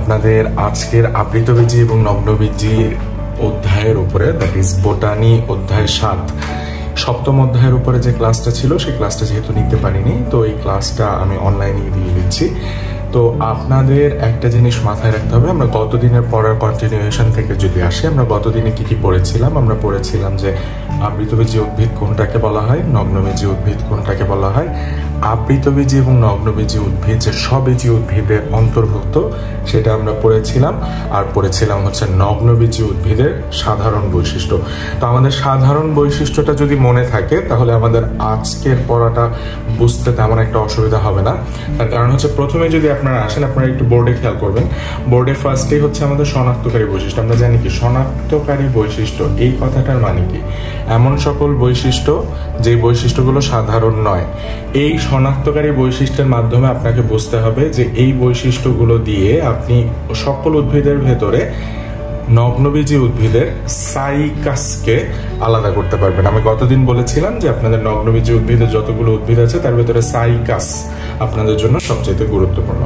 আপনাদের আজকের আবৃতবীজি এবং নগ্নবীজির অধ্যায়ের উপরে, দ্যাট ইজ বোটানি অধ্যায় 7 সপ্তম অধ্যায়ের উপরে যে ক্লাসটা ছিল সেই ক্লাসটা যেহেতু নিতে পারিনি, তো এই ক্লাসটা আমি অনলাইনে দিয়ে দিচ্ছি। তো আপনাদের একটা জিনিস মাথায় রাখতে হবে, আমরা গতদিনের পড়ার কন্টিনিউয়েশন থেকে যদি আসি, আমরা গতদিনে কি কি পড়েছিলাম? আমরা পড়েছিলাম যে আবৃতবীজি উদ্ভিদ কোনটাকে বলা হয়, নগ্নবীজি উদ্ভিদ কোনটাকে বলা হয়, আবৃতবীজি এবং নগ্নবীজি উদ্ভিদ যে স্ববীজি উদ্ভিদের অন্তর্ভুক্ত সেটা আমরা পড়েছিলাম। আর পড়েছিলাম হচ্ছে নগ্নবীজি উদ্ভিদের সাধারণ বৈশিষ্ট্য। তো আমাদের সাধারণ বৈশিষ্ট্যটা যদি মনে থাকে তাহলে আমাদের আজকের পড়াটা বুঝতে তেমন একটা অসুবিধা হবে না। তার কারণ হচ্ছে প্রথমে যদি আপনারা আসেন, আপনারা একটু বোর্ডে খেয়াল করবেন, বোর্ডে ফার্স্টেই হচ্ছে আমাদের শনাক্তকারী বৈশিষ্ট্য। আমরা জানি কি শনাক্তকারী বৈশিষ্ট্য, এই কথাটার মানে কি? এমন সকল বৈশিষ্ট্য যে বৈশিষ্ট্যগুলো সাধারণ নয়। এই শনাক্তকারী বৈশিষ্ট্যের মাধ্যমে আপনাকে বুঝতে হবে যে এই বৈশিষ্ট্যগুলো দিয়ে আপনি সকল উদ্ভিদের ভেতরে নগ্নবীজি উদ্ভিদের সাইকাসকে আলাদা করতে পারবেন। আমি গতদিন বলেছিলাম যে আপনাদের নগ্নবীজি উদ্ভিদের যতগুলো উদ্ভিদ আছে তার ভেতরে সাইকাস আপনাদের জন্য সবচেয়ে গুরুত্বপূর্ণ।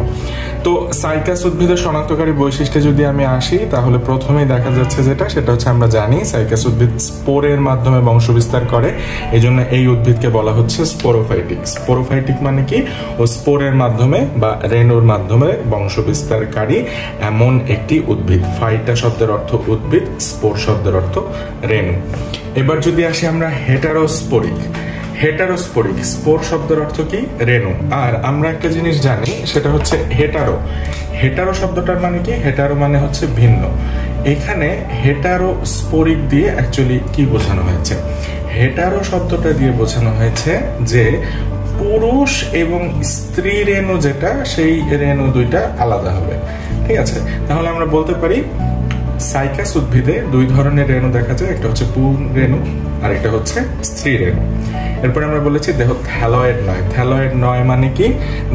তো সাইকাস উদ্ভিদের শনাক্তকারী বৈশিষ্ট্যে যদি আমি আসি, তাহলে প্রথমেই দেখা যাচ্ছে সেটা হচ্ছে আমরা জানি সাইকাস উদ্ভিদ স্পোরের মাধ্যমে বংশবিস্তার করে, এই জন্য এই উদ্ভিদকে বলা হচ্ছে স্পোরোফাইটিক। স্পোরোফাইটিক মানে কি? ও স্পোরের মাধ্যমে বা রেণুর মাধ্যমে বংশবিস্তারকারী এমন একটি উদ্ভিদ। ফাইটা শব্দের অর্থ উদ্ভিদ, স্পোর শব্দের অর্থ রেণু। এবার যদি আসি আমরা হেটারোস্পোরিক। হেটারোস্পোরিক, স্পোর শব্দের অর্থ কি? রেণু। আর আমরা একটা জিনিস জানি, সেটা হচ্ছে হেটারো। হেটারো শব্দটার মানে কি? হেটারো মানে হচ্ছে ভিন্ন। এখানে হেটারোস্পোরিক দিয়ে অ্যাকচুয়ালি কি বোঝানো হয়েছে? হেটারো শব্দটা দিয়ে বোঝানো হয়েছে যে পুরুষ এবং স্ত্রী রেণু যেটা, সেই রেণু দুইটা আলাদা হবে। ঠিক আছে, তাহলে আমরা বলতে পারি সাইকাস উদ্ভিদে দুই ধরনের রেণু দেখা যায়, একটা হচ্ছে পুং রেণু আর একটা হচ্ছে স্ত্রী রেণু। এরপরে আমরা বলেছি দেহ থ্যালয়েড নয়। থ্যালয়েড নয় মানে কি?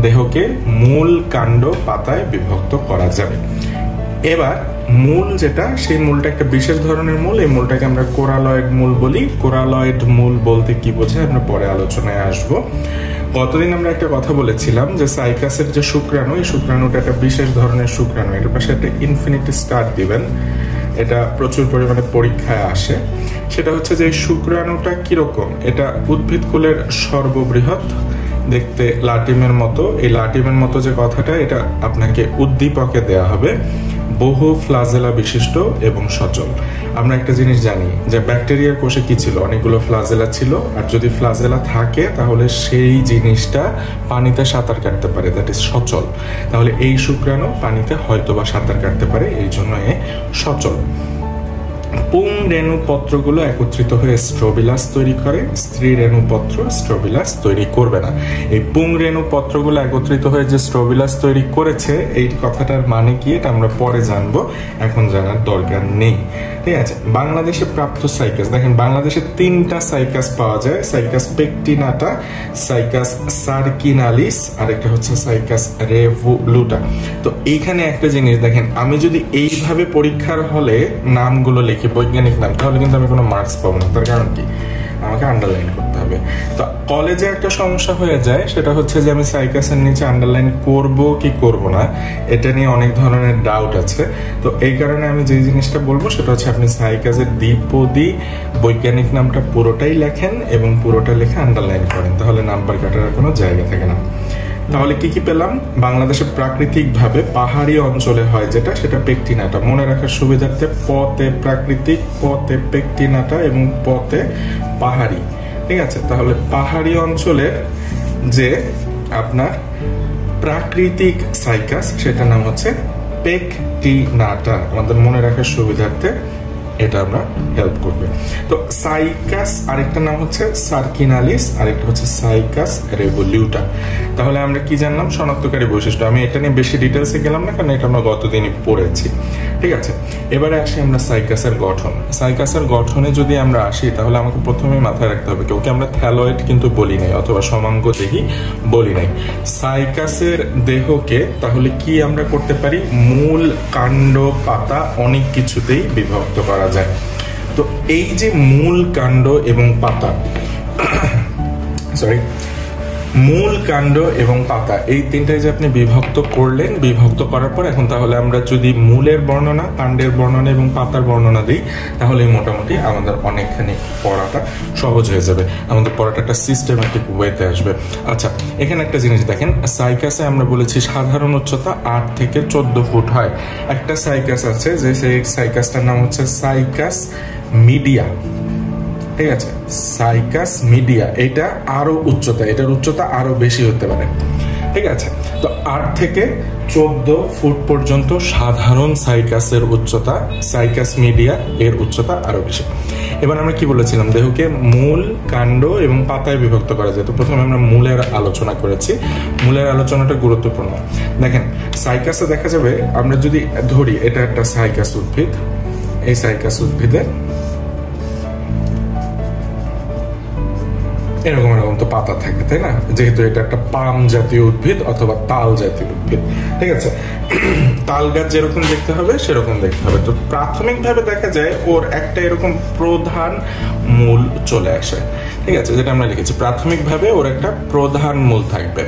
দেহকে মূল, কাণ্ড, পাতায় বিভক্ত করা যাবে। এবার মূল যেটা, সেই মূলটা একটা বিশেষ ধরনের মূল, এই মূলটাকে আমরা কোরালয়েড মূল বলি। কোরালয়েড মূল বলতে কি বোঝায় আমরা পরে আলোচনায় আসবো। গতদিন আমরা একটা কথা বলেছিলাম যে সাইকাসের যে শুক্রাণু, এই শুক্রাণুটা একটা বিশেষ ধরনের শুক্রাণু। এটার পাশে একটা ইনফিনিটি স্টার দিবেন, এটা প্রচুর পরিমাণে পরীক্ষায় আসে। সেটা হচ্ছে যে এই শুক্রাণুটা কিরকম? এটা উদ্ভিদকুলের সর্ববৃহৎ, দেখতে লাটিমের মতো। এই লাটিমের মতো যে কথাটা, এটা আপনাকে উদ্দীপকে দেয়া হবে। বহু ফ্লাজেলা বিশিষ্ট এবং সচল। আমরা একটা জিনিস জানি যে ব্যাকটেরিয়ার কোষে কি ছিল? অনেকগুলো ফ্লাজেলা ছিল। আর যদি ফ্লাজেলা থাকে তাহলে সেই জিনিসটা পানিতে সাঁতার কাটতে পারে, দ্যাট ইজ সচল। তাহলে এই শুক্রাণু পানিতে হয়তোবা সাঁতার কাটতে পারে, এই জন্য এ সচল। পুং রেণু পত্রগুলো একত্রিত হয়ে স্ট্রোবিলাস তৈরি করে, স্ত্রী রেণু পত্র স্ট্রোবিলাস তৈরি করবে না। এই পুং রেণু পত্রগুলো একত্রিত হয়ে যে স্ট্রোবিলাস তৈরি করেছে, এই কথাটার মানে কি এটা আমরা পরে জানবো, এখন জানার দরকার নেই। ঠিক আছে, বাংলাদেশে প্রাপ্ত সাইকাস, দেখেন বাংলাদেশে 3টা সাইকাস পাওয়া যায়। সাইকাস পেকটিনাটা, সাইকাস সার্কিনালিস, আর একটা হচ্ছে সাইকাস রেভোলুটা। তো এইখানে একটা জিনিস দেখেন, আমি যদি এইভাবে পরীক্ষার হলে নামগুলো লিখি, বৈজ্ঞানিক নাম, তাহলে কিন্তু আমি কোনো মার্কস পাবো না। তার কারণ কি? আমাকে আন্ডারলাইন করতে হবে। তো কলেজে একটা সমস্যা হয়ে যায়, সেটা হচ্ছে যে আমি সাইকাসের নিচে আন্ডারলাইন করব কি করব না, এটা নিয়ে অনেক ধরনের ডাউট আছে। তো এই কারণে আমি যে জিনিসটা বলবো সেটা হচ্ছে আপনি সাইকাসের দ্বিপদী বৈজ্ঞানিক নামটা পুরোটাই লেখেন এবং পুরোটা লিখে আন্ডারলাইন করেন, তাহলে নাম্বার কাটার কোনো জায়গা থাকে না। তাহলে কি কি পেলাম? বাংলাদেশে প্রাকৃতিক ভাবে পাহাড়ি অঞ্চলে হয় যেটা, সেটা পেকটিনাটা। মনে রাখার সুবিধার্থে পতে প্রাকৃতিক, পতে পেকটিনাটা এবং পতে পাহাড়ি। ঠিক আছে, তাহলে পাহাড়ি অঞ্চলের যে আপনার প্রাকৃতিক সাইকাস, সেটার নাম হচ্ছে পেকটিনাটা। আমাদের মনে রাখার সুবিধার্থে এটা আমরা হেল্প করবে। তো সাইকাস আরেকটা নাম হচ্ছে সার্কিনালিস, আরেকটা হচ্ছে সাইকাস রেভোলুটা। তাহলে আমরা কি জানলাম? শনাক্তকারী বৈশিষ্ট্য। আমি এটা নিয়ে বেশি ডিটেলসে গেলাম না, কারণ এটা আমরা গতদিনই পড়েছি। ঠিক আছে, এবারে আসি আমরা সাইকাসের গঠন। সাইকাসের গঠনে যদি আমরা আসি, তাহলে আমাকে প্রথমে মাথায় রাখতে হবে ওকে আমরা থ্যালয়েড কিন্তু বলি নাই, অথবা সমাঙ্গদেহী বলি নাই। সাইকাসের দেহকে তাহলে কি আমরা করতে পারি? মূল, কাণ্ড, পাতা অনেক কিছুতেই বিভক্ত করা যায়। তো এই যে মূল, কাণ্ড এবং পাতা, সরি, মূল, কাণ্ড এবং পাতা এই তিনটায় যে আপনি বিভক্ত করলেন, বিভক্ত করার পর এখন তাহলে আমরা যদি মূলের বর্ণনা, কাণ্ডের বর্ণনা এবং পাতার বর্ণনা দিই তাহলে মোটামুটি আমাদের অনেকখানি পড়াটা সহজ হয়ে যাবে, আমাদের পড়াটা একটা সিস্টেমেটিক ওয়েতে আসবে। আচ্ছা, এখানে একটা জিনিস দেখেন, সাইকাসে আমরা বলেছি সাধারণ উচ্চতা 8 থেকে 14 ফুট হয়। একটা সাইকাস আছে যে সেই সাইকাসটার নাম হচ্ছে সাইকাস মিডিয়া, ঠিক আছে, সাইকাস মিডিয়া, এটা আরো উচ্চতা, এটার উচ্চতা আরো বেশি হতে পারে, ঠিক আছে। তো 8 থেকে 14 ফুট পর্যন্ত সাধারণ সাইকাসের উচ্চতা, সাইকাস মিডিয়া এর উচ্চতা আরো বেশি। এবার আমরা কি বলেছিলাম, দেহকে মূল, কাণ্ড এবং পাতায় বিভক্ত করা যায়। তো প্রথমে আমরা মূলের আলোচনা করেছি, মূলের আলোচনাটা গুরুত্বপূর্ণ। দেখেন সাইকাসে দেখা যাবে, আমরা যদি ধরি এটা একটা সাইকাস উদ্ভিদ, এই সাইকাস উদ্ভিদে এরকম এরকম তো পাতা থাকে, তাই না, যেহেতু এটা একটা পাম জাতীয় উদ্ভিদ অথবা তাল জাতীয় উদ্ভিদ, ঠিক আছে। তাল গাছ যেরকম দেখতে হবে সেরকম দেখতে হবে। তো প্রাথমিকভাবে দেখা যায় ওর একটা এরকম প্রধান মূল চলে আসে, ঠিক আছে, যেটা আমরা লিখেছি, প্রাথমিকভাবে ওর একটা প্রধান মূল থাকবে।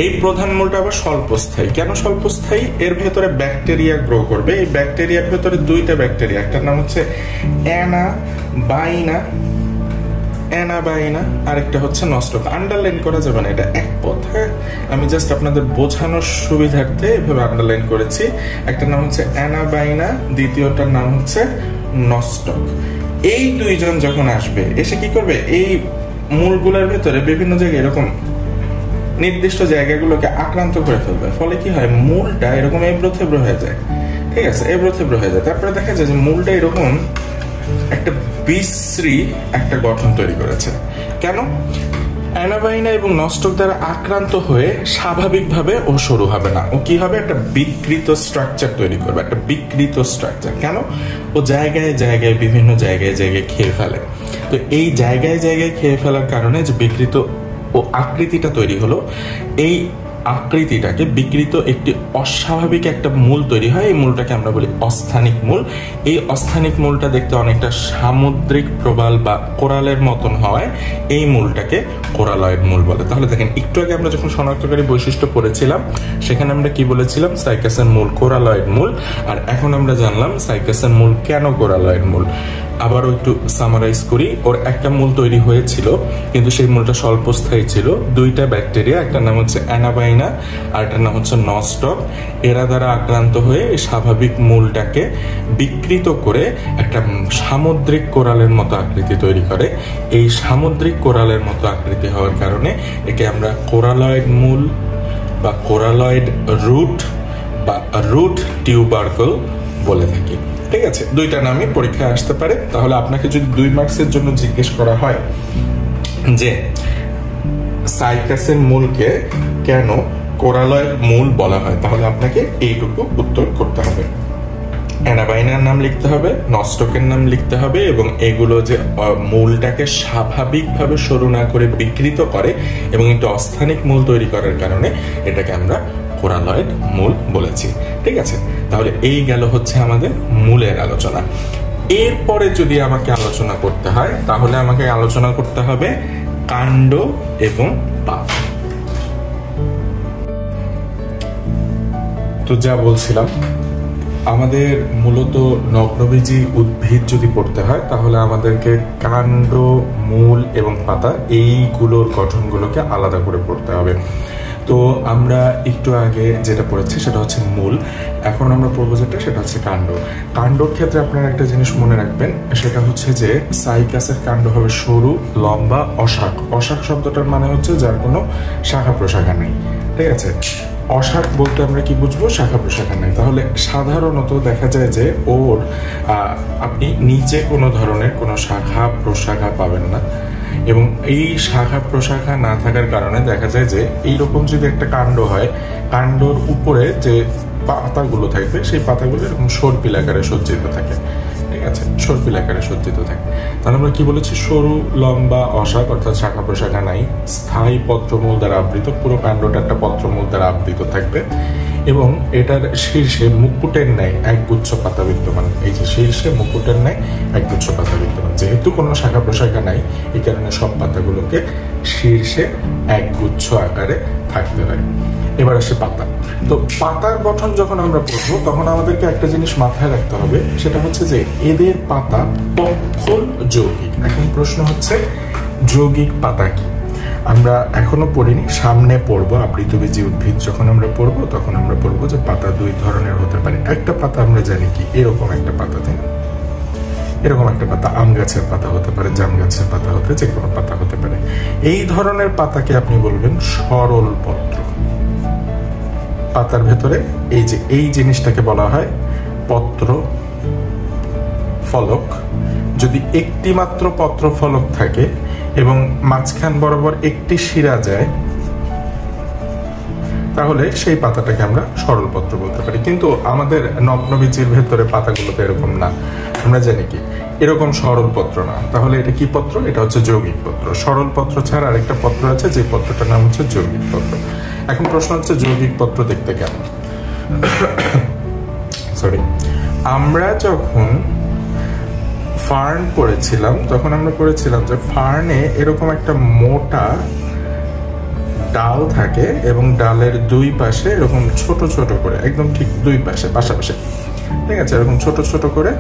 এই প্রধান মূলটা আবার স্বল্পস্থায়ী। কেন স্বল্পস্থায়ী? এর ভেতরে ব্যাকটেরিয়া গ্রো করবে। এই ব্যাকটেরিয়ার ভেতরে দুইটা ব্যাকটেরিয়া, একটার নাম হচ্ছে অ্যানাবাইনা, আরেকটা হচ্ছে নস্টক। আন্ডারলাইন করা যাবে না, এটা এক পদ, হ্যাঁ, আমি জাস্ট আপনাদের বোঝানোর সুবিধার্থে এভাবে আন্ডারলাইন করেছি। একটা নাম হচ্ছে অ্যানাবাইনা, দ্বিতীয়টার নাম হচ্ছে নস্টক। এই দুইজন যখন আসবে, এসে কি করবে, এই মূলগুলোর ভেতরে বিভিন্ন জায়গায় এরকম নির্দিষ্ট জায়গাগুলোকে আক্রান্ত করে ফেলবে। ফলে কি হয়, মূলটা এরকম এবড়ো থেবড়ো হয়ে যায়, ঠিক আছে, এবড়ো থেবড়ো হয়ে যায়। তারপরে দেখা যায় যে মূলটা এরকম একটা বিশ্রী একটা গঠন তৈরি করেছে। কেন? অ্যানাবাইনা এবং নস্টক দ্বারা আক্রান্ত হয়ে স্বাভাবিকভাবে ও সরু হবে না, ও কি হবে, একটা বিকৃত স্ট্রাকচার তৈরি করবে, একটা বিকৃত স্ট্রাকচার। কেন? ও জায়গায় জায়গায় বিভিন্ন জায়গায় জায়গায় খেয়ে ফেলে। তো এই জায়গায় জায়গায় খেয়ে ফেলার কারণে যে বিকৃত ও আকৃতিটা তৈরি হলো, এই আকৃতিটাকে বিকৃত একটি অস্বাভাবিক একটা মূল তৈরি হয়। এই মূলটাকে আমরা বলি অস্থানিক মূল। এই অস্থানিক মূলটা দেখতে অনেকটা সামুদ্রিক প্রবাল বা কোরালের মতন হওয়ায় এই মূলটাকে কোরালয়েড মূল বলে। তাহলে দেখেন, একটু আগে আমরা যখন শনাক্তকারী বৈশিষ্ট্য পড়েছিলাম সেখানে আমরা কি বলেছিলাম, সাইকাসের মূল কোরালয়েড মূল। আর এখন আমরা জানলাম সাইকাসের মূল কেন কোরালয়েড মূল। আবারও একটু সামারাইজ করি, ওর একটা মূল তৈরি হয়েছিল কিন্তু সেই মূলটা স্বল্পস্থায়ী ছিল। দুইটা ব্যাকটেরিয়া, একটা নাম হচ্ছে অ্যানাবাইনা আর একটা নাম হচ্ছে নস্টক, এরা দ্বারা আক্রান্ত হয়ে স্বাভাবিক মূলটাকে বিকৃত করে একটা সামুদ্রিক কোরালের মতো আকৃতি তৈরি করে। এই সামুদ্রিক কোরালের মতো আকৃতি হওয়ার কারণে একে আমরা কোরালয়েড মূল বা কোরালয়েড রুট বা রুট টিউবারকল বলে থাকি, ঠিক আছে। দুইটা নামই পরীক্ষায় আসতে পারে। তাহলে আপনাকে যদি 2 মার্কসের জন্য জিজ্ঞেস করা হয় যে সাইকাসের মূলকে কেন কোরালয়েড মূল বলা হয়, তাহলে আপনাকে এইটুকু উত্তর করতে হবে। অ্যানাবাইনার নাম লিখতে হবে, নস্টকের নাম লিখতে হবে, এবং এগুলো যে মূলটাকে স্বাভাবিকভাবে সরু না করে বিকৃত করে এবং একটু অস্থানিক মূল তৈরি করার কারণে এটাকে আমরা কোরালয়েড মূল বলেছি, ঠিক আছে। তাহলে এই গেল হচ্ছে আমাদের মূলের আলোচনা। এরপরে যদি আমাকে আলোচনা করতে হয় তাহলে আমাকে আলোচনা করতে হবে কাণ্ড এবং পাতা। তো যা বলছিলাম, আমাদের মূলত নগ্নবীজী উদ্ভিদ যদি পড়তে হয় তাহলে আমাদেরকে কাণ্ড, মূল এবং পাতা এইগুলোর গঠনগুলোকে আলাদা করে পড়তে হবে। তো আমরা একটু আগে যেটা পড়েছি সেটা হচ্ছে মূল, এখন আমরা পড়বো যেটা সেটা হচ্ছে কাণ্ড। কাণ্ডর ক্ষেত্রে আপনারা একটা জিনিস মনে রাখবেন, সেটা হচ্ছে যে সাইকাসের কাণ্ড হবে সরু, লম্বা, অশাখ। অশাখ শব্দটার মানে হচ্ছে যার কোনো শাখা প্রশাখা নেই, ঠিক আছে। অশাখ বলতে আমরা কি বুঝবো, শাখা প্রশাখা নেই। তাহলে সাধারণত দেখা যায় যে ওর আপনি নিচে কোনো ধরনের কোনো শাখা প্রশাখা পাবেন না, এবং এই শাখা প্রশাখা না থাকার কারণে দেখা যায় যে এইরকম যদি একটা কাণ্ড হয়, কাণ্ডর উপরে যে পাতাগুলো থাকবে সেই পাতাগুলো এরকম সর্পিল আকারে সজ্জিত থাকে, ঠিক আছে, সর্পিল আকারে সজ্জিত থাকে। তাহলে আমরা কি বলেছি, সরু, লম্বা, অশাখ অর্থাৎ শাখা প্রশাখা নাই, স্থায়ী পত্রমূল দ্বারা আবৃত, পুরো কাণ্ডটা একটা পত্রমূল দ্বারা আবৃত থাকবে। এবং এটার শীর্ষে মুকুটের ন্যায় একগুচ্ছ পাতা বিদ্যমান। এই যে শীর্ষে মুকুটের ন্যায় একগুচ্ছ পাতা বিদ্যমান, যেহেতু কোনো শাখা প্রশাখা নাই এই কারণে সব পাতাগুলোকে শীর্ষে একগুচ্ছ আকারে থাকতে হয়। এবার আসে পাতা। তো পাতার গঠন যখন আমরা পড়বো তখন আমাদেরকে একটা জিনিস মাথায় রাখতে হবে, সেটা হচ্ছে যে এদের পাতা পক্ষল যৌগিক। এখন প্রশ্ন হচ্ছে যৌগিক পাতা কি? আমরা এখনো পড়িনি, সামনে পড়বো। আবৃতবীজী উদ্ভিদ যখন আমরা পড়বো তখন আমরা পড়বো যে পাতা দুই ধরনের হতে পারে। একটা পাতা আমরা জানি কি, এরকম একটা পাতা, তাই না? এরকম একটা পাতা আম গাছের পাতা হতে পারে, জাম গাছের পাতা হতে, যে কোনো পাতা হতে পারে। এই ধরনের পাতাকে আপনি বলবেন সরল পত্র। পাতার ভেতরে এই জিনিসটাকে বলা হয় পত্র ফলক। যদি একটি মাত্র পত্র ফলক থাকে এবং মাঝখান বরাবর একটি শিরা যায়, তাহলে সেই পাতাটাকে আমরা সরল পত্র বলতে পারি। কিন্তু আমাদের নগ্নবীজির ভেতরে পাতাগুলোতে এরকম না। আমরা জানি কি এরকম সরল পত্র না, তাহলে এটা কি পত্র? এটা হচ্ছে যৌগিক পত্র। সরল পত্র ছাড়া আরেকটা পত্র আছে, যে পত্রটার নাম হচ্ছে যৌগিক পত্র। এখন প্রশ্ন হচ্ছে যৌগিক পত্র দেখতে কেমন? সরি, আমরা যখন ফার্ন পড়েছিলাম তখন আমরা পড়েছিলাম যে ফার্নে এরকম একটা মোটা ডাল থাকে এবং ডালের দুই পাশে এরকম ছোট ছোট করে, একদম ঠিক দুই পাশে পাশাপাশি, ঠিক আছে, এরকম ছোট ছোট করে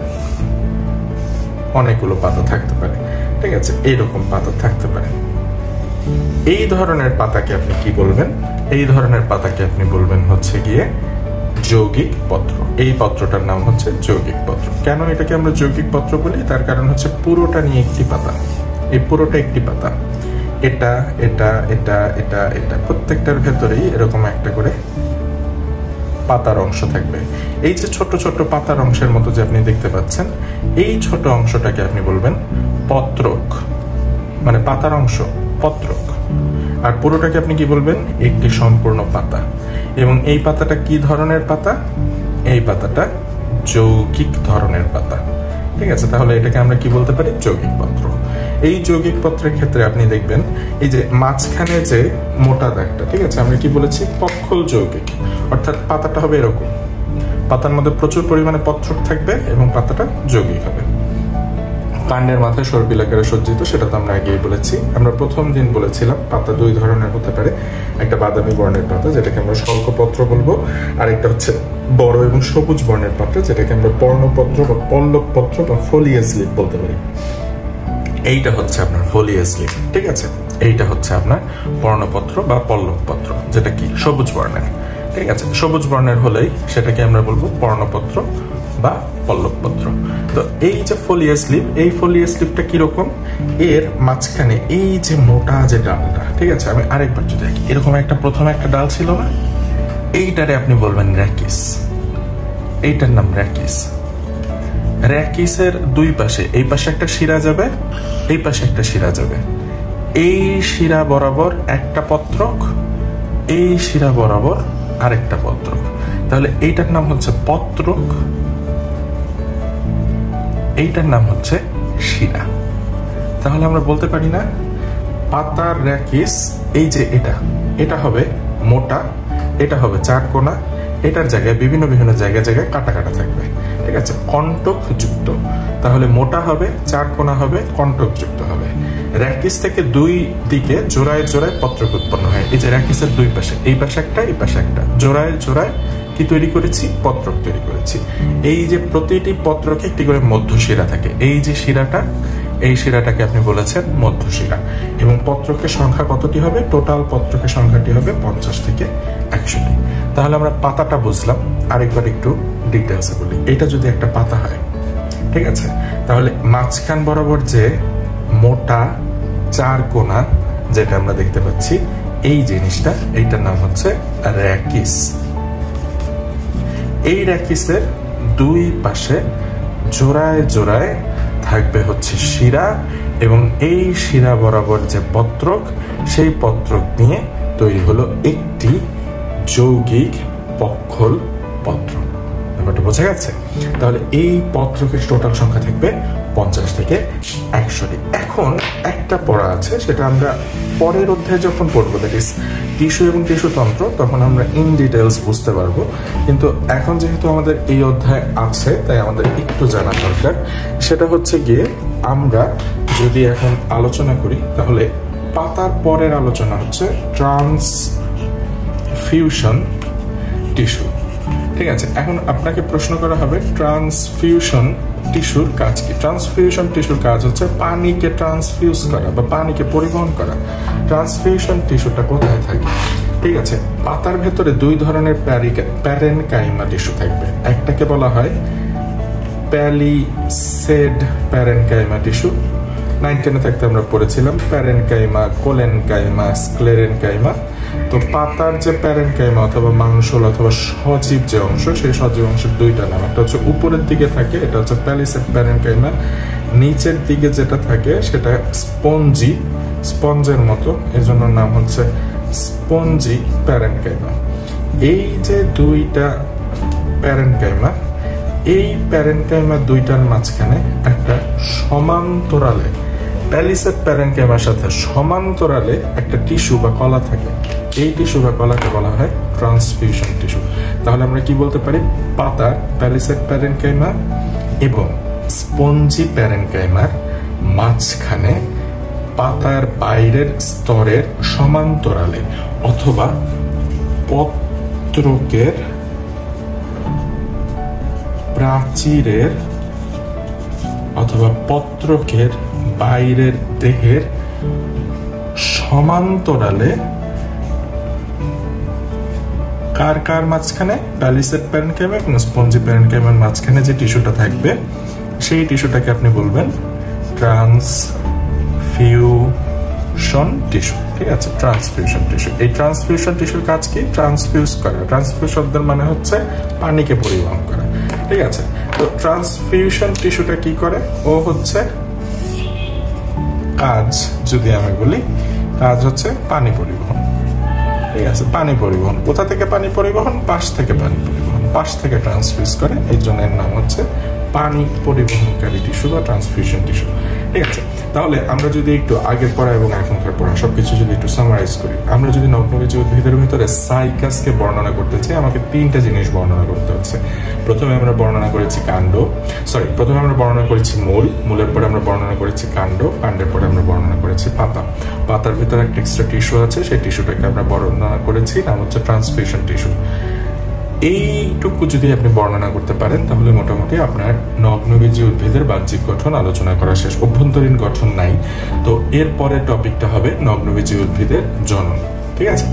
অনেকগুলো পাতা থাকতে পারে। ঠিক আছে, এইরকম পাতা থাকতে পারে। এই ধরনের পাতাকে আপনি কি বলবেন? এই ধরনের পাতাকে আপনি বলবেন হচ্ছে গিয়ে যৌগিক পত্র। এই পত্রটার নাম হচ্ছে যৌগিক পত্র। কেন এটাকে আমরা যৌগিক পত্র বলি? তার কারণ হচ্ছে পুরোটা নিয়ে একটি পাতা। এই পুরোটা একটি পাতা। এটা এটা এটা এটা এটা প্রত্যেকটার ভেতরেই এরকম একটা করে পাতার অংশ থাকবে। এই যে ছোট ছোট পাতার অংশের মতো যে আপনি দেখতে পাচ্ছেন, এই ছোট অংশটাকে আপনি বলবেন পত্রক, মানে পাতার অংশ পত্রক। আর পুরোটাকে আপনি কি বলবেন? একটি সম্পূর্ণ পাতা। এবং এই পাতাটা কি ধরনের পাতা? এই পাতাটা যৌগিক ধরনের পাতা। ঠিক আছে, তাহলে এটাকে আমরা কি বলতে পারি? যৌগিক পত্র। এই যৌগিক পত্রের ক্ষেত্রে আপনি দেখবেন এই যে মাঝখানে যে মোটা দাগটা, ঠিক আছে, আমরা কি বলেছি? পক্ষল যৌগিক। অর্থাৎ পাতাটা হবে এরকম, পাতার মধ্যে প্রচুর পরিমাণে পত্রক থাকবে এবং পাতাটা যৌগিক হবে। কাণ্ডের মাথায় সর্পিল আকারে সজ্জিত, সেটা তো আমরা আগেই বলেছি। আমরা প্রথম দিন বলেছিলাম পাতা দুই ধরনের হতে পারে। একটা বাদামি বর্ণের পাতা, যেটাকে আমরা শল্কপত্র বলবো, আর একটা হচ্ছে বড় এবং সবুজ বর্ণের পাতা, যেটাকে আমরা পর্ণপত্র বা পল্লব পত্র বা ফোলিয়াস লিফ বলতে পারি। এইটা হচ্ছে আপনার ফোলিয়াস লিফ। ঠিক আছে, এইটা হচ্ছে আপনার পর্ণপত্র বা পল্লব পত্র, যেটা কি সবুজ বর্ণের। ঠিক আছে, সবুজ বর্ণের হলেই সেটাকে আমরা বলবো পর্ণপত্র বা পল্লবপত্র। তো এই যে ফোলিয়াস লিফ, এই ফোলিয়াস লিফটা কিরকম? এর মাঝখানে এই যে মোটা যে ডালটা, ঠিক আছে, আমি আরেকবার যদি দেখি, এরকম একটা প্রথমে একটা ডাল ছিল না, এইটারে আপনি বলবেন র্যাকিস। এইটার নাম র্যাকিস। র্যাকিসের দুই পাশে, এই পাশে একটা শিরা যাবে, এই পাশে একটা শিরা যাবে। এই শিরা বরাবর একটা পত্রক, এই শিরা বরাবর আরেকটা পত্রক। তাহলে এইটার নাম হচ্ছে পত্রক, এইটার নাম হচ্ছে শিরা। তাহলে আমরা বলতে পারি না পাতার র্যাকিস, এই যে এটা হবে মোটা, এটা হবে চার কোনা, এটার জায়গায় বিভিন্ন বিভিন্ন জায়গায় কাটা কাটা থাকবে। ঠিক আছে, কণ্টক যুক্ত। তাহলে মোটা হবে, চার কোনা হবে, কণ্টক যুক্ত হবে। র্যাকিস থেকে দুই দিকে জোড়ায় জোড়ায় পত্রক উৎপন্ন হয়। এই যে র্যাকিসের দুই পাশে, এই পাশে একটা, এই পাশে একটা, জোড়ায় জোড়ায় কি তৈরি করেছি? পত্রক তৈরি করেছি। এই যে প্রতিটি পত্রকে একটি করে মধ্যশিরা থাকে। এই যে শিরাটা, এই শিরাটাকে আপনি বলেছেন মধ্যশিরা। এবং পত্রকের সংখ্যা কতটি হবে? টোটাল পত্রকের সংখ্যাটি হবে 50 থেকে 100টি। তাহলে আমরা পাতাটা বুঝলাম। আরেকবার একটু ডিটেলসে বলি। এটা যদি একটা পাতা হয়, ঠিক আছে, তাহলে মাঝখান বরাবর যে মোটা চার কোনা যেটা আমরা দেখতে পাচ্ছি, এই জিনিসটা, এইটার নাম হচ্ছে র্যাকিস। এই র্যাকিসের দুই পাশে জোড়ায় জোড়ায় থাকবে হচ্ছে শিরা, এবং এই শিরা বরাবর যে পত্রক, সেই পত্রক নিয়ে তৈরি হলো একটি যৌগিক পক্ষল পত্র। ব্যাপারটা বোঝা গেছে? তাহলে এই পত্রকের টোটাল সংখ্যা থাকবে 50 থেকে 100টি। এখন একটা পড়া আছে, সেটা আমরা পরের অধ্যায়ে যখন পড়বো, দ্যাট ইজ টিস্যু এবং টিস্যুতন্ত্র, তখন আমরা ইন ডিটেলস বুঝতে পারবো। কিন্তু এখন যেহেতু আমাদের এই অধ্যায় আছে, তাই আমাদের একটু জানা দরকার। সেটা হচ্ছে গিয়ে আমরা যদি এখন আলোচনা করি, তাহলে পাতার পরের আলোচনা হচ্ছে ট্রান্সফিউশন টিস্যু। ঠিক আছে, এখন আপনাকে প্রশ্ন করা হবে ট্রান্সফিউশন টিস্যুর কাজ কি? ট্রান্সফিউশন টিস্যুর কাজ হচ্ছে পানিকে ট্রান্সফিউজ করা বা পানিকে পরিবহন করা। ট্রান্সফিউশন টিস্যুটা কোথায় থাকে? ঠিক আছে, পাতার ভেতরে দুই ধরনের প্যারেনকাইমা টিস্যু থাকবে। একটাকে বলা হয় প্যালিসেড প্যারেনকাইমা টিস্যু। 9-10 থাকতে আমরা পড়েছিলাম প্যারেনকাইমা, কোলেনকাইমা, স্ক্লেরেনকাইমা। তো পাতার যে প্যারেনকাইমা অথবা মাংসল অথবা সজীব যে অংশ, সেই সজীব অংশের দুইটা নাম। একটা হচ্ছে উপরের দিকে থাকে, এটা হচ্ছে প্যালিসেড প্যারেনকাইমা। নিচের দিকে যেটা থাকে সেটা স্পঞ্জি, স্পঞ্জের মতো, এর জন্য নাম হচ্ছে স্পঞ্জি প্যারেনকাইমা। এই যে দুইটা প্যারেনকাইমা, এই প্যারেনকাইমা দুইটার মাঝখানে একটা সমান্তরালে, প্যালিসেড প্যারেনকাইমার সাথে সমান্তরালে একটা টিস্যু বা কলা থাকে। এই টিস্যু বা কলাকে বলা হয় ট্রান্সফিউশন টিস্যু। তাহলে আমরা কি বলতে পারি? পাতার প্যালিসেড প্যারেনকাইমা এবং স্পঞ্জি প্যারেনকাইমার মাঝখানে পাতার বাইরের স্তরের সমান্তরালে অথবা পত্রকের প্রাচীরের অথবা পত্রকের বাইরের দেহের সমান্তরালে কার কার মাঝখানে? প্যালিসেড প্যারেনকাইমা এবং স্পঞ্জি প্যারেনকাইমার মাঝখানে যে টিস্যুটা থাকবে, সেই টিস্যুটাকে আপনি বলবেন ট্রান্সফিউশন টিস্যু। ঠিক আছে, ট্রান্সফিউশন টিস্যু। এই ট্রান্সফিউশন টিস্যুর কাজ কি? ট্রান্সফিউজ করা। ট্রান্সফিউজ শব্দের মানে হচ্ছে পানিকে পরিবহন করা। ঠিক আছে, তো ট্রান্সফিউশন টিস্যুটা কি করে? ও হচ্ছে কাজ, যদি আমি বলি, কাজ হচ্ছে পানি পরিবহন। ঠিক আছে, পানি পরিবহন। কোথা থেকে পানি পরিবহন? পাশ থেকে পানি পরিবহন। পাশ থেকে ট্রান্সফিউজ করে, এই জন্য এর নাম হচ্ছে পানি পরিবহনকারী টিস্যু বা ট্রান্সফিউশন টিস্যু। ঠিক আছে, তাহলে আমরা যদি একটু আগের পড়া এবং এখনকার পড়া সবকিছু যদি একটু সামারাইজ করি, আমরা যদি নগ্নবীজী উদ্ভিদের ভিতরে সাইকাসকে বর্ণনা করতে চাই, আমাকে 3টা জিনিস বর্ণনা করতে হচ্ছে। প্রথমে আমরা বর্ণনা করেছি প্রথমে আমরা বর্ণনা করেছি মূল, মূলের পরে আমরা বর্ণনা করেছি কাণ্ড, কাণ্ডের পরে আমরা বর্ণনা করেছি পাতা। পাতার ভিতরে একটা এক্সট্রা টিস্যু আছে, সেই টিস্যুটাকে আমরা বর্ণনা করেছি, নাম হচ্ছে ট্রান্সফিউশন টিস্যু। এইটুকু যদি আপনি বর্ণনা করতে পারেন, তাহলে মোটামুটি আপনার নগ্নবীজী উদ্ভিদের বাহ্যিক গঠন আলোচনা করা শেষ। অভ্যন্তরীণ গঠন নাই। তো এর পরের টপিকটা হবে নগ্নবীজী উদ্ভিদের জনন। ঠিক আছে,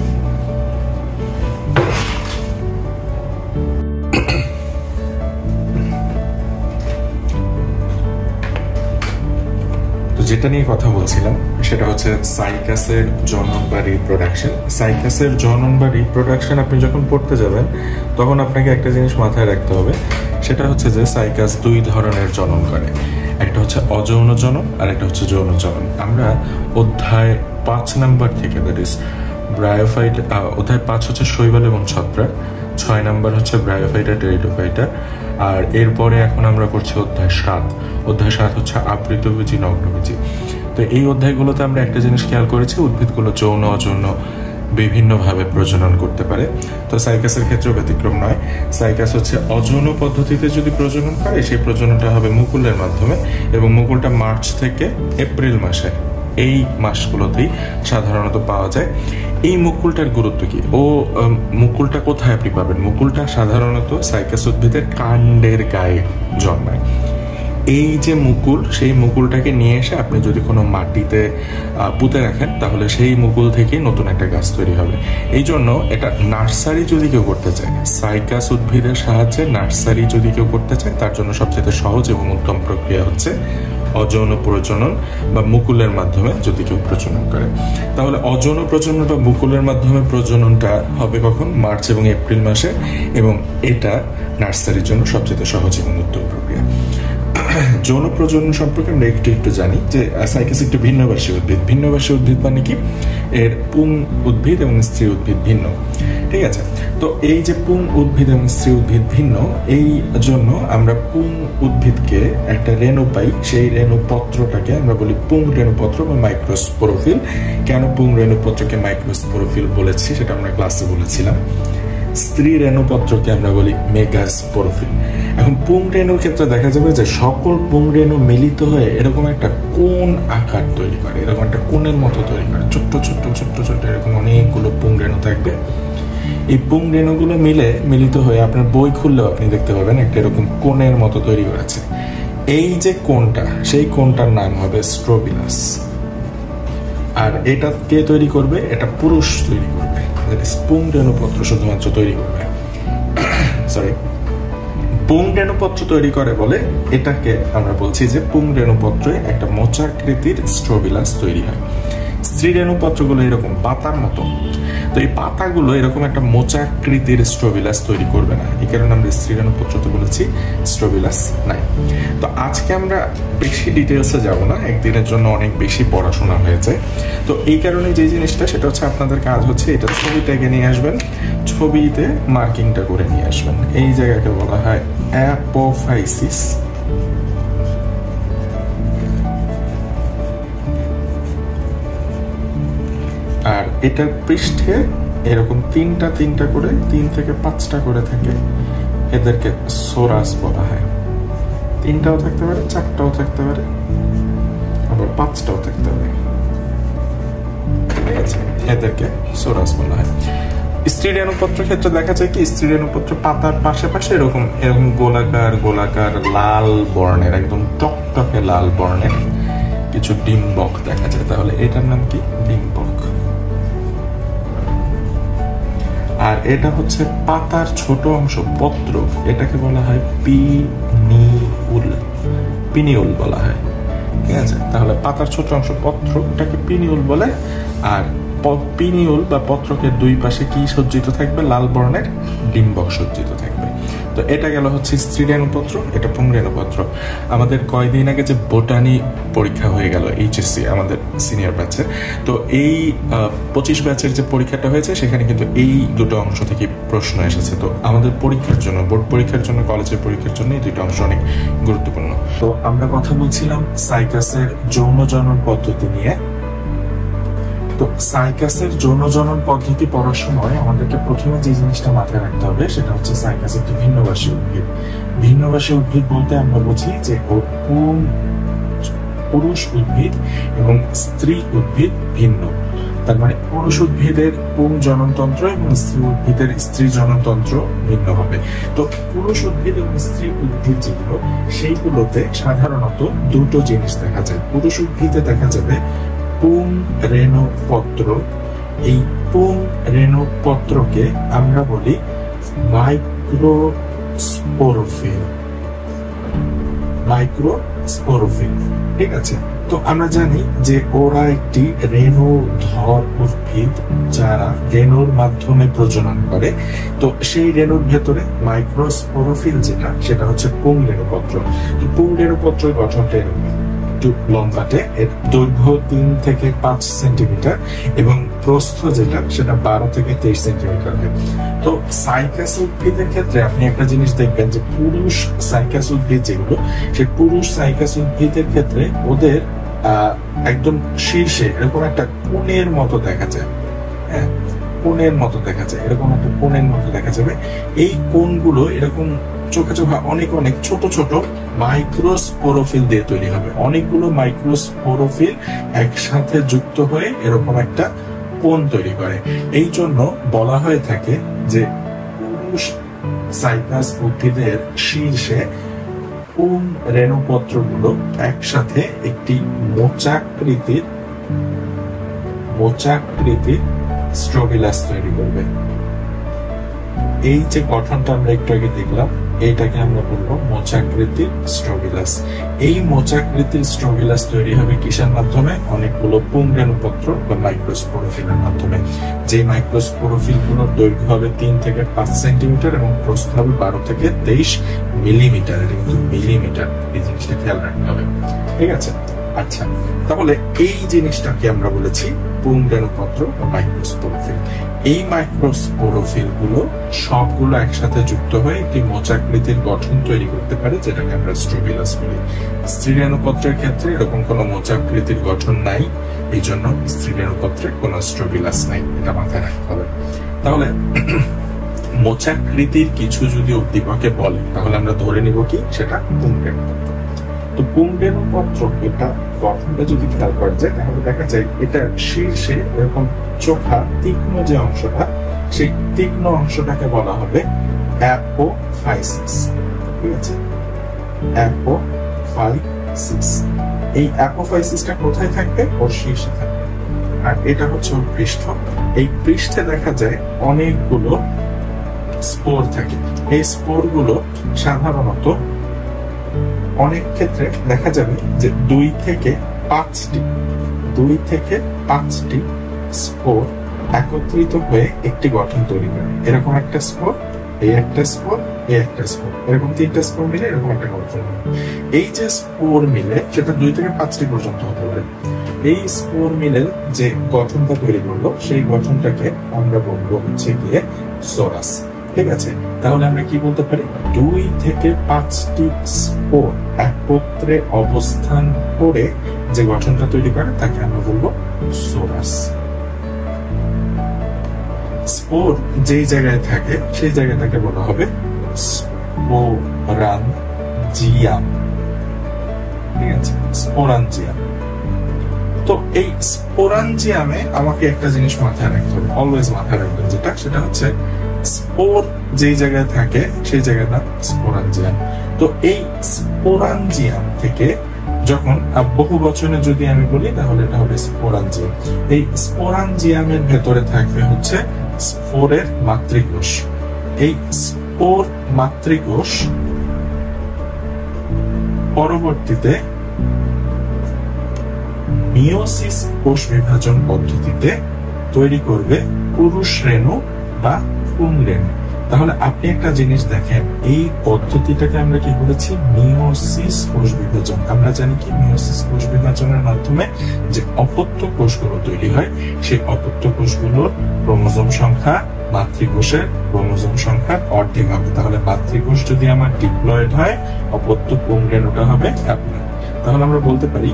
যেটা নিয়ে কথা বলছিলাম সেটা হচ্ছে সাইকাসের জনন বা রিপ্রোডাকশন। সাইকাসের জনন বা রিপ্রোডাকশন আপনি যখন পড়তে যাবেন, তখন আপনাকে একটা জিনিস মাথায় রাখতে হবে, সেটা হচ্ছে যে সাইকাস দুই ধরনের জনন করে। একটা হচ্ছে অযৌন জনন আর একটা হচ্ছে যৌন জনন। আমরা অধ্যায় 5 নাম্বার থেকে, দ্যাট ইজ ব্রায়োফাইট, অধ্যায় 5 হচ্ছে শৈবাল এবং ছত্রাক, 6 নাম্বার হচ্ছে ব্রায়োফাইটা, টেরিডোফাইটা, আর এরপরে এখন আমরা করছি অধ্যায় 7। অধ্যায় 7 হচ্ছে আবৃতবীজী, নগ্নবীজী। তো এই অধ্যায়গুলোতে আমরা একটা জিনিস খেয়াল করেছি, উদ্ভিদগুলো যৌন অযৌন বিভিন্নভাবে প্রজনন করতে পারে। তো সাইকাসের ক্ষেত্রেও ব্যতিক্রম নয়। সাইকাস হচ্ছে অযৌন পদ্ধতিতে যদি প্রজনন করে, সেই প্রজননটা হবে মুকুলের মাধ্যমে, এবং মুকুলটা মার্চ থেকে এপ্রিল মাসে, এই মাসগুলোতেই সাধারণত পাওয়া যায়। এই মুকুলটার গুরুত্ব কি? মুকুলটা কোথায় আপনি পাবেন? মুকুলটা সাধারণত সাইকাস উদ্ভিদের কাণ্ডের গায়ে জন্মায়। এই যে মুকুল, সেই মুকুলটাকে নিয়ে এসে আপনি যদি কোনো মাটিতে পুঁতে রাখেন, তাহলে সেই মুকুল থেকেই নতুন একটা গাছ তৈরি হবে। এই জন্য এটা নার্সারি যদি কেউ করতে চায়, সাইকাস উদ্ভিদের সাহায্যে নার্সারি যদি কেউ করতে চায়, তার জন্য সবচেয়ে সহজ এবং উত্তম প্রক্রিয়া হচ্ছে অযৌন প্রজনন বা মুকুলের মাধ্যমে যদি কেউ প্রজনন করে। তাহলে অযৌন প্রজনন বা মুকুলের মাধ্যমে প্রজননটা হবে কখন? মার্চ এবং এপ্রিল মাসে, এবং এটা নার্সারির জন্য সবচেয়ে সহজ এবং উত্তম প্রক্রিয়া। যৌন প্রজনন সম্পর্কে আমরা একটু একটু জানি যে সাইকাস একটু ভিন্নবাসী উদ্ভিদ। ভিন্নবাসী উদ্ভিদ মানে কি, এর পুং উদ্ভিদ এবং স্ত্রী উদ্ভিদ ভিন্ন। ঠিক আছে, তো এই যে পুং উদ্ভিদ এবং স্ত্রী উদ্ভিদ ভিন্ন, এই জন্য আমরা পুং উদ্ভিদকে একটা রেণু পাই, সেই রেণুপত্রটাকে আমরা বলি পুং রেণুপত্র বা মাইক্রোস্পোরোফিল। কেন পুং রেণুপত্রকে মাইক্রোস্পোরোফিল বলেছি সেটা আমরা ক্লাসে বলেছিলাম। স্ত্রী রেণুপত্রকে আমরা বলি মেগাস্পোরোফিল। এখন পুং রেণুর ক্ষেত্রে দেখা যাবে যে সকল পুং রেণু মিলিত হয়ে এরকম একটা কোণ আকার তৈরি করে, এরকম একটা কোণের মতো তৈরি করে, ছোট্ট ছোট্ট ছোট্ট ছোট্ট এরকম অনেকগুলো পুং রেণু থাকবে। এই পুং রেণুগুলো মিলিত হয়ে আপনার বই খুললেও আপনি দেখতে পাবেন একটা এরকম কোণের মতো তৈরি করেছে। এই যে কোণটা, সেই কোণটার নাম হবে স্ট্রোবিলাস। আর এটা কে তৈরি করবে? এটা পুরুষ তৈরি করবে, পুং রেণুপত্র শুধুমাত্র তৈরি করবে। সরি, পুং রেণুপত্র তৈরি করে বলে এটাকে আমরা বলছি যে পুং রেণুপত্রে একটা মোচাকৃতির স্ট্রোবিলাস তৈরি হয়। স্ত্রী রেণুপত্রগুলো এরকম পাতার মতো, তো এই পাতাগুলো এরকম একটা মোচাকৃতির স্ট্রোবিলাস তৈরি করবে না, এই কারণে আমরা স্ত্রী রেণুপত্রতে বলেছি স্ট্রোবিলাস নাই। তো আজকে আমরা বেশি ডিটেলসে যাব না, একদিনের জন্য অনেক বেশি পড়াশোনা হয়েছে। তো এই কারণে যে জিনিসটা সেটা হচ্ছে আপনাদের কাজ হচ্ছে এটা ছবিটাকে নিয়ে আসবেন, ছবিতে মার্কিংটা করে নিয়ে আসবেন। এই জায়গাকে বলা হয় অ্যাপোফাইসিস। আর এটার পৃষ্ঠে এরকম তিনটা তিনটা করে 3 থেকে 5টা করে থাকে, এদেরকে সোরাস বলা হয়। 3টাও থাকতে পারে, 4টাও থাকতে পারে, আবার 5টাও থাকতে পারে। ঠিক আছে, এদেরকে সোরাস বলা হয়। স্ত্রী রেণুপত্রের ক্ষেত্রে দেখা যায় কি, স্ত্রী রেণুপত্র পাতার পাশে পাশে এরকম এরকম গোলাকার গোলাকার লাল বর্ণের, একদম টকটকে লাল বর্ণের কিছু ডিম্বক দেখা যায়। তাহলে এটার নাম কি? ডিম্বক। আর এটা হচ্ছে পাতার ছোট অংশ, পত্র, এটাকে বলা হয় পিনিউল। পিনিউল বলা হয়। ঠিক আছে, তাহলে পাতার ছোট অংশ পত্রটাকে পিনিউল বলে। আর পিনিউল বা পত্রকের দুই পাশে কি সজ্জিত থাকবে? লাল বর্ণের ডিম্বক সজ্জিত থাকবে। তো এটা গেল হচ্ছে স্ত্রী রেণুপত্র, এটা পুং রেণুপত্র। আমাদের কয়দিন আগে যে বোটানি পরীক্ষা হয়ে গেল এইচএসসি আমাদের সিনিয়র ব্যাচের, তো এই 25 ব্যাচের যে পরীক্ষাটা হয়েছে সেখানে কিন্তু এই দুটো অংশ থেকে প্রশ্ন এসেছে। তো আমাদের পরীক্ষার জন্য, বোর্ড পরীক্ষার জন্য, কলেজের পরীক্ষার জন্য এই দুটো অংশ অনেক গুরুত্বপূর্ণ। তো আমরা কথা বলছিলাম সাইকাসের যৌন জনন পদ্ধতি নিয়ে। তো সাইকাসের যৌন জনন পদ্ধতি পড়ার সময় আমাদেরকে প্রথমে যে জিনিসটা মাথায় রাখতে হবে সেটা হচ্ছে সাইকাস একটি ভিন্নবাসী উদ্ভিদ। ভিন্নবাসী উদ্ভিদ বলতে আমরা বুঝি যে পুরুষ উদ্ভিদ এবং স্ত্রী উদ্ভিদ ভিন্ন। তার মানে পুরুষ উদ্ভিদের পুং জননতন্ত্র এবং স্ত্রী উদ্ভিদের স্ত্রী জননতন্ত্র ভিন্ন হবে। তো পুরুষ উদ্ভিদ এবং স্ত্রী উদ্ভিদ যেগুলো, সেইগুলোতে সাধারণত দুটো জিনিস দেখা যায়। পুরুষ উদ্ভিদে দেখা যাবে পুং রেণুপত্র। এই পুং রেণুপত্রকে আমরা বলি মাইক্রোস্পোরোফিল। মাইক্রোস্পোরোফিল, ঠিক আছে। তো আমরা জানি যে ওরা একটি রেণুধর উদ্ভিদ যারা রেণুর মাধ্যমে প্রজনন করে। তো সেই রেণুর ভেতরে মাইক্রোস্পোরোফিল যেটা, সেটা হচ্ছে পুং রেণুপত্র। তো পুং রেণুপত্রের গঠনটা একটু লম্বাটে, এর দৈর্ঘ্য 3 থেকে 5 সেন্টিমিটার এবং প্রস্থ যেটা সেটা 12 থেকে 23 সেন্টিমিটার হয়। তো সাইকাস উদ্ভিদের ক্ষেত্রে আপনি একটা জিনিস দেখবেন যে পুরুষ সাইকাস উদ্ভিদ যেগুলো, সেই পুরুষ সাইকাস উদ্ভিদের ক্ষেত্রে ওদের একদম শীর্ষে এরকম একটা কোণের মতো দেখা যায়। হ্যাঁ, কোণের মতো দেখা যায়, এরকম একটা কোণের মতো দেখা যাবে। এই কোণগুলো এরকম চোখে চোখে অনেক অনেক ছোট ছোট মাইক্রোস্পোরোফিল দিয়ে তৈরি হবে। অনেকগুলো মাইক্রোস্পোরোফিল একসাথে যুক্ত হয়ে এরকম একটা কোণ তৈরি করে। এই জন্য বলা হয়ে থাকে যে পুরুষ সাইকাস উদ্ভিদের শীর্ষে পুং রেণুপত্রগুলো একসাথে একটি মোচাকৃতির স্ট্রোবিলাস তৈরি করবে। এই যে গঠনটা আমরা একটু আগে দেখলাম, এইটাকে আমরা বলবো মোচাকৃতির স্ট্রোবিলাস। এই মোচাকৃতির স্ট্রোবিলাস তৈরি হবে কিসের মাধ্যমে? অনেকগুলো পুংরেণুপত্র বা মাইক্রোস্পোরোফিলের মাধ্যমে। যে মাইক্রোস্পোরোফিল গুলোর দৈর্ঘ্য হবে 3 থেকে 5 সেন্টিমিটার এবং প্রস্থ হবে 12 থেকে 23 মিলিমিটার। এটা কিন্তু মিলিমিটার, এই জিনিসটা খেয়াল রাখতে হবে, ঠিক আছে? আচ্ছা, তাহলে এই জিনিসটাকে আমরা বলেছি পুংরেণুপত্র বা মাইক্রোস্পোরোফিল। এই মাইক্রোস্পোরোফিল গুলো সবগুলো একসাথে যুক্ত হয়ে একটি মোচাকৃতির গঠন তৈরি করতে পারে, যেটাকে আমরা স্ট্রোবিলাস বলি। স্ত্রীরেণুপত্রের ক্ষেত্রে এরকম কোনো মোচাকৃতির গঠন নাই, এই জন্য স্ত্রীরেণুপত্রে কোনো স্ট্রোবিলাস নাই, এটা মাথায় রাখতে হবে। তাহলে মোচাকৃতির কিছু যদি উদ্দীপকে বলে তাহলে আমরা ধরে নিব কি সেটা পুংরেণুপত্র। তো পুংরেণুপত্র এটা গঠনটা যদি খেয়াল করা যায় তাহলে দেখা যায় এটা শীর্ষে এরকম চোখা তীক্ষ্ণ যে অংশটা, সেই তীক্ষ্ণ অংশটাকে বলা হবে অ্যাপোফাইসিস, ঠিক আছে? অ্যাপোফাইসিস। এই অ্যাপোফাইসিসটা কোথায় থাকবে? ওর শীর্ষে থাকবে। আর এটা হচ্ছে ওর পৃষ্ঠ। এই পৃষ্ঠে দেখা যায় অনেকগুলো স্পোর থাকে। এই স্পোর গুলো সাধারণত অনেক ক্ষেত্রে দেখা যাবে যে 2 থেকে 5টি স্পোর একত্রিত হয়ে একটি গঠন তৈরি করে। এরকম একটা স্পোর, এই একটা স্পোর, এই একটা স্পোর, এরকম 3টা স্পোর মিলে এরকম একটা গঠন হবে। এই যে স্পোর মিলে সেটা 2 থেকে 5টি পর্যন্ত হতে পারে। এই স্পোর মিলে যে গঠনটা তৈরি করলো সেই গঠনটাকে আমরা বলবো হচ্ছে গিয়ে সোরাস, ঠিক আছে? তাহলে আমরা কি বলতে পারি? 2 থেকে 5টি স্পোর একত্রে অবস্থান করে যে গঠনটা তৈরি করে তাকে আমরা বলবো সোরাস। স্পোর যেই জায়গায় থাকে সেই জায়গাটাকে বলা হবে স্পোরাঞ্জিয়াম, ঠিক আছে? স্পোরাঞ্জিয়াম। তো এই স্পোরাঞ্জিয়ামে আমাকে একটা জিনিস মাথায় রাখতে হবে, অলওয়েজ মাথায় রাখবেন, সেটা হচ্ছে স্পোর যেই জায়গায় থাকে সেই জায়গাটা স্পোরাঞ্জিয়াম। তো এই স্পোরাঞ্জিয়াম থেকে যখন বহু বচনে যদি আমি বলি তাহলে এটা হবে স্পোরাঞ্জিয়াম। এই স্পোরাঞ্জিয়ামের ভেতরে থাকবে হচ্ছে স্পোরের মাতৃকোষ। এই স্পোর মাতৃকোষ পরবর্তীতে মিওসিস কোষ বিভাজন পদ্ধতিতে তৈরি করবে পুরুষ রেণু বা পুংরেণু। তাহলে আপনি একটা জিনিস দেখেন, এই পদ্ধতিটাকে আমরা কি বলেছি? মিওসিস কোষ বিভাজন। আমরা জানি কি মিওসিস কোষ বিভাজনের মাধ্যমে যে অপত্য কোষগুলো তৈরি হয় সেই অপত্য কোষগুলোর ক্রোমোজোম সংখ্যা মাতৃকোষের ক্রোমোজোম সংখ্যার অর্ধেক হবে। তাহলে মাতৃকোষ যদি আমার ডিপ্লয়েড হয়, অপত্য পুংরেণুটা হবে হ্যাপ্লয়েড। তাহলে আমরা বলতে পারি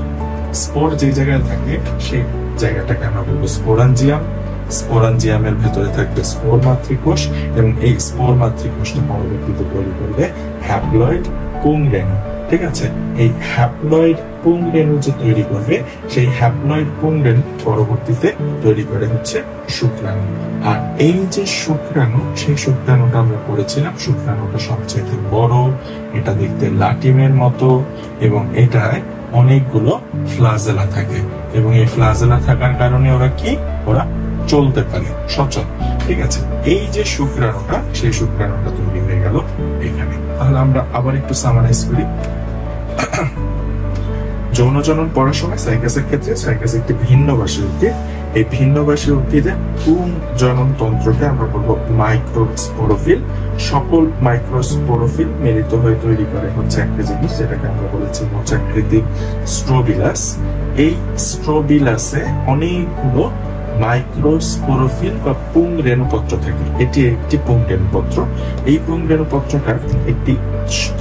স্পোর যে জায়গায় থাকে সেই জায়গাটাকে আমরা বলবো স্পোরাঞ্জিয়াম। স্পোরাঞ্জিয়ামের ভেতরে থাকবে স্পোর মাতৃকোষ এবং এই স্পোর মাতৃকোষটা পরবর্তীতে তৈরি করবে হ্যাপ্লয়েড পুংরেণু, ঠিক আছে? এই হ্যাপ্লয়েড পুংরেণু যে তৈরি করবে সেই হ্যাপ্লয়েড পুংরেণু পরবর্তীতে তৈরি করে হচ্ছে শুক্রাণু। আর এই যে শুক্রাণু, সেই শুক্রাণুটা আমরা পড়েছিলাম, শুক্রাণুটা সবচেয়ে বড়, এটা দেখতে লাটিমের মতো এবং এটায় অনেকগুলো ফ্লাজেলা থাকে এবং এই ফ্লাজেলা থাকার কারণে ওরা চলতে পারে সচল, ঠিক আছে? এই যে শুক্রাণুটা, সেই শুক্রাণুটা তৈরি হয়ে গেল এখানে। তাহলে আমরা আবার একটু সামারাইজ করি। যৌন জনন পড়ার সময় সাইকাসের ক্ষেত্রে সাইকাস একটি ভিন্নবাসী উদ্ভিদ। এই ভিন্নবাসী উদ্ভিদে পুং জনন তন্ত্রকে আমরা বলবো মাইক্রোস্পোরোফিল। সকল মাইক্রোস্পোরোফিল মিলিত হয়ে তৈরি করে হচ্ছে একটা জিনিস যেটাকে আমরা বলেছি মোচাকৃতির স্ট্রোবিলাস। এই স্ট্রোবিলাসে অনেকগুলো মাইক্রোস্পোরোফিল বা পুংরেণুপত্র থাকে। এটি একটি পুংরেণুপত্র। এই পুংরেণুপত্রটার একটি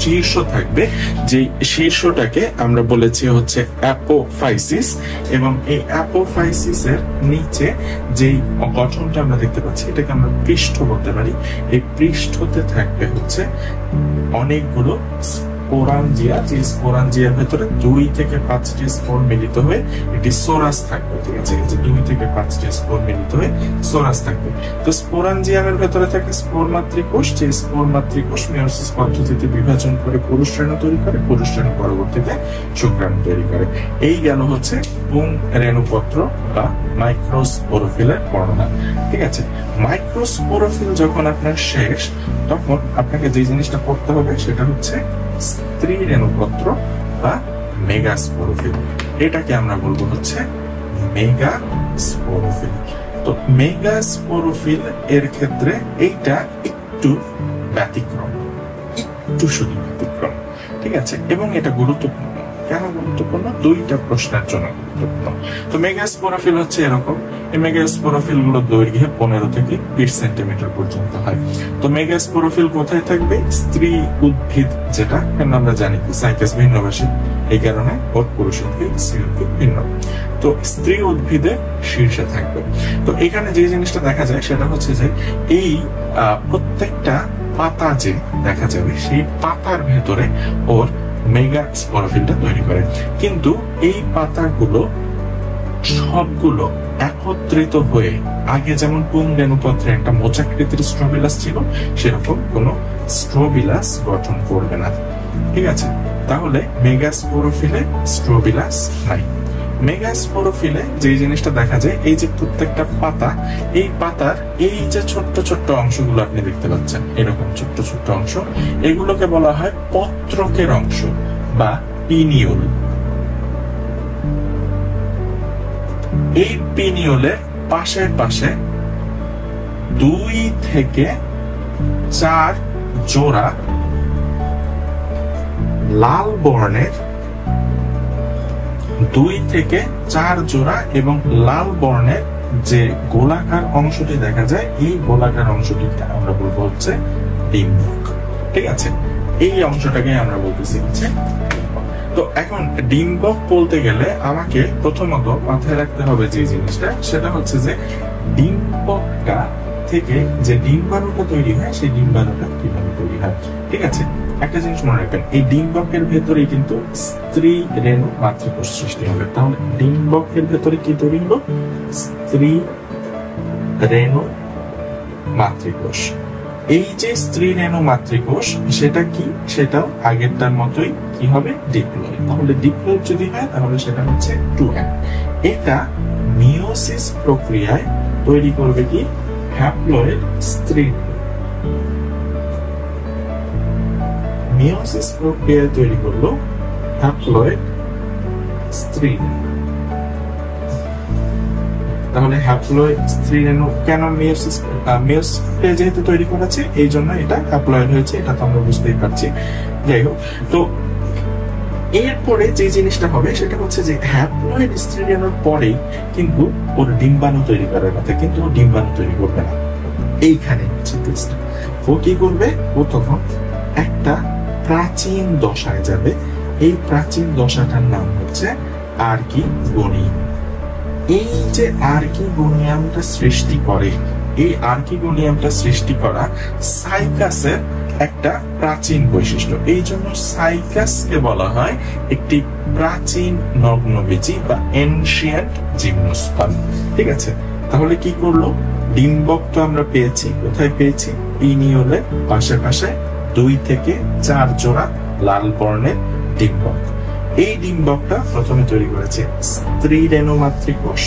শীর্ষ থাকবে, যে শীর্ষটাকে আমরা বলেছি হচ্ছে অ্যাপোফাইসিস এবং এই অ্যাপোফাইসিসের নিচে যেই গঠনটা আমরা দেখতে পাচ্ছি এটাকে আমরা পৃষ্ঠ বলতে পারি। এই পৃষ্ঠতে থাকবে হচ্ছে অনেকগুলো স্পোরাঞ্জিয়া, যে স্পোরাঞ্জিয়ার ভেতরে 2 থেকে 5টি স্পোর মিলিত হয়ে একটি সোরাস থাকবে। ঠিক আছে, যে 2 থেকে 5টি স্পোর মিলিত হয়ে সোরাস থাকবে। তো স্পোরাঞ্জিয়ামের ভেতরে থাকে স্পোর মাতৃকোষ, যে স্পোর মাতৃকোষ মেয়োসিস পদ্ধতিতে বিভাজন করে পুরুষ রেণু তৈরি করে, পুরুষ রেণু পরবর্তীতে শুক্রাণু তৈরি করে। এই গেল হচ্ছে পুং রেণুপত্র বা মাইক্রোস্পোরোফিলের বর্ণনা। ঠিক আছে, মাইক্রোস্পোরোফিল যখন আপনার শেষ, তখন আপনাকে যে জিনিসটা করতে হবে সেটা হচ্ছে স্ত্রী রেণুপত্র বা মেগাস্পোরোফিল। এটাকে আমরা বলবো হচ্ছে মেগাস্পোরোফিল। তো মেগাস্পোরোফিল এর ক্ষেত্রে এইটা একটু ব্যতিক্রম, একটু শুধু ব্যতিক্রম। ঠিক আছে, এবং এটা গুরুত্বপূর্ণ। কেন গুরুত্বপূর্ণ? 2টা প্রশ্নের জন্য গুরুত্বপূর্ণ। তো মেগাস্পোরোফিল হচ্ছে এরকম, এই মেগাস্পোরোফিল গুলো দৈর্ঘ্যে 15 থেকে 20 সেন্টিমিটার পর্যন্ত হয়। তো মেগাস্পোরোফিল কোথায় থাকবে? স্ত্রী উদ্ভিদ, যেটা আমরা জানি কি সাইকাস ভিন্নভাষী, এই কারণে ওর পুরুষ উদ্ভিদ স্ত্রী উদ্ভিদ ভিন্ন। তো স্ত্রী উদ্ভিদের শীর্ষে থাকবে। তো এখানে যে জিনিসটা দেখা যায় সেটা হচ্ছে যে এই প্রত্যেকটা পাতা যে দেখা যাবে, সেই পাতার ভেতরে ওর মেগাস্পোরোফিলটা তৈরি করে। কিন্তু এই পাতাগুলো সবগুলো একত্রিত হয়ে, আগে যেমন পুং রেণুপত্রে একটা মোচাকৃতির স্ট্রোবিলাস ছিল, সেরকম কোনো স্ট্রোবিলাস গঠন করবে না। ঠিক আছে, তাহলে মেগাস্পোরোফিলে স্ট্রোবিলাস নাই। মেগাস্পোরোফিলে যে জিনিসটা দেখা যায়, এই যে প্রত্যেকটা পাতা, এই পাতার এই যে ছোট্ট ছোট্ট অংশগুলো আপনি দেখতে পাচ্ছেন, এরকম ছোট্ট ছোট্ট অংশ, এগুলোকে বলা হয় পত্রকের অংশ বা পিনিউল। এই পিনিউলের পাশে পাশে 2 থেকে 4 জোড়া লাল বর্ণের, 2 থেকে 4 জোড়া এবং লাল বর্ণের যে গোলাকার অংশটি দেখা যায়, এই গোলাকার অংশটিকে আমরা বলবো হচ্ছে ডিম্বক। ঠিক আছে, এই অংশটাকে আমরা বলতেছি হচ্ছে। তো এখন ডিম্বক বলতে গেলে আমাকে প্রথমত মাথায় রাখতে হবে যে জিনিসটা, সেটা হচ্ছে যে ডিম্বকটা থেকে যে ডিম্বাণুটা তৈরি হয়, সেই ডিম্বাণুটা কিভাবে তৈরি হয়। ঠিক আছে, একটা জিনিস মনে রাখবেন, এই ডিম্বকের ভেতরে কিন্তু স্ত্রী রেণু মাতৃকোষ সৃষ্টি হবে। তাহলে ডিম্বকের ভেতরে কি তৈরি হলো? স্ত্রী রেণু মাতৃকোষ। এই যে স্ত্রী রেণু মাতৃকোষ, সেটা কি? সেটাও আগেরটার মতোই কি হবে? ডিপ্লয়েড। তাহলে ডিপ্লয়েড যদি হয় তাহলে সেটা হচ্ছে 2n। এটা মিওসিস প্রক্রিয়ায় তৈরি করবে কি? হ্যাপ্লয়েড স্ত্রী। মিওসিস প্রক্রিয়ায় তৈরি করলো হ্যাপ্লয়েড স্ত্রী। তাহলে হ্যাপ্লয়েড স্ত্রী রেণু কেন মিওসিস যেহেতু তৈরি করেছে, এই জন্য এটা হ্যাপ্লয়েড হয়েছে, এটা তো আমরা বুঝতেই পারছি। যাই হোক, তো এরপরে যে জিনিসটা হবে সেটা হচ্ছে যে হ্যাপ্লয়েড স্ত্রী রেণুর পরেই কিন্তু ওর ডিম্বাণু তৈরি করার কথা, কিন্তু ও ডিম্বাণু তৈরি করবে না। এইখানে ও কি করবে? ও তখন একটা প্রাচীন দশায় যাবে। এই প্রাচীন দশাটার নাম হচ্ছে আর্কিগোনিয়াম। এই যে আর্কিগোনিয়ামটা সৃষ্টি করে, এই আর্কিগোনিয়ামটা সৃষ্টি করা সাইকাসের একটা প্রাচীন বৈশিষ্ট্য। এই জন্য সাইকাসকে বলা হয় একটি প্রাচীন নগ্নবীজী বা এনশিয়েন্ট জিমনোস্পার্ম। ঠিক আছে, তাহলে কি করলো? ডিম্বক তো আমরা পেয়েছি, কোথায় পেয়েছি? পিনিওলের পাশে পাশে 2 থেকে 4 জোড়া লাল বর্ণের ডিম্বক। এই ডিম্বকটা প্রথমে তৈরি করেছে স্ত্রী রেণু মাতৃকোষ।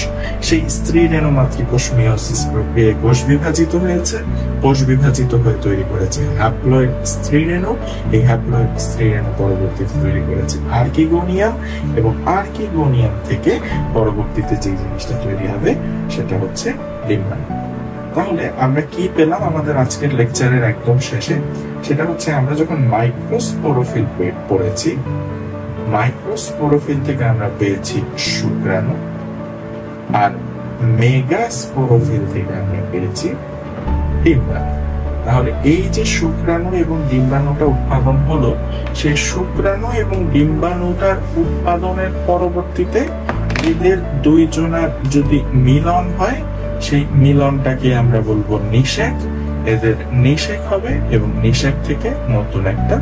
সেই স্ত্রী রেণু মাতৃকোষ মিওসিস প্রক্রিয়ায় কোষ বিভাজিত হয়েছে, কোষ বিভাজিত হয়ে তৈরি করেছে হ্যাপ্লয়েড স্ত্রী রেণু। এই হ্যাপ্লয়েড স্ত্রী রেণু পরবর্তীতে তৈরি করেছে আর্কিগোনিয়াম, এবং আর্কিগোনিয়াম থেকে পরবর্তীতে যে জিনিসটা তৈরি হবে সেটা হচ্ছে ডিম্বাণু। তাহলে আমরা কি পেলাম আমাদের আজকের লেকচারের একদম শেষে? সেটা হচ্ছে আমরা যখন মাইক্রোস্পোরোফিল পড়েছি, মাইক্রোস্পোরোফিল থেকে আমরা পেয়েছি শুক্রাণু, আর মেগাস্পোরোফিল থেকে আমরা পেয়েছি ডিম্বাণু। তাহলে এই যে শুক্রাণু এবং ডিম্বাণুটা উৎপাদন হলো, সেই শুক্রাণু এবং ডিম্বাণুটার উৎপাদনের পরবর্তীতে এদের 2 জনের যদি মিলন হয়, সেই মিলনটাকে আমরা বলবো নিষেক, এদের নিষেক হবে এবং নিষেক থেকে নতুন একটা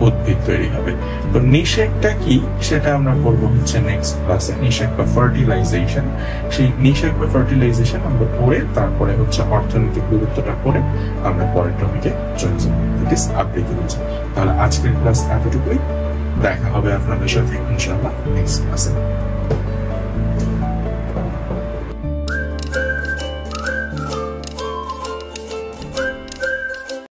উদ্ভিদ তৈরি হবে। তো নিষেকটা কি সেটা আমরা পড়বো হচ্ছে নেক্সট ক্লাসে। নিষেক বা ফার্টিলাইজেশন, সেই নিষেক বা ফার্টিলাইজেশন আমরা পড়ে তারপরে হচ্ছে অর্থনৈতিক গুরুত্বটা পড়ে আমরা পরের টপিকে চলে যাবো, দ্যাট ইজ আবৃত্তি রুচি। তাহলে আজকের ক্লাস এতটুকুই, দেখা হবে আপনাদের সাথে ইনশাআল্লাহ নেক্সট ক্লাসে।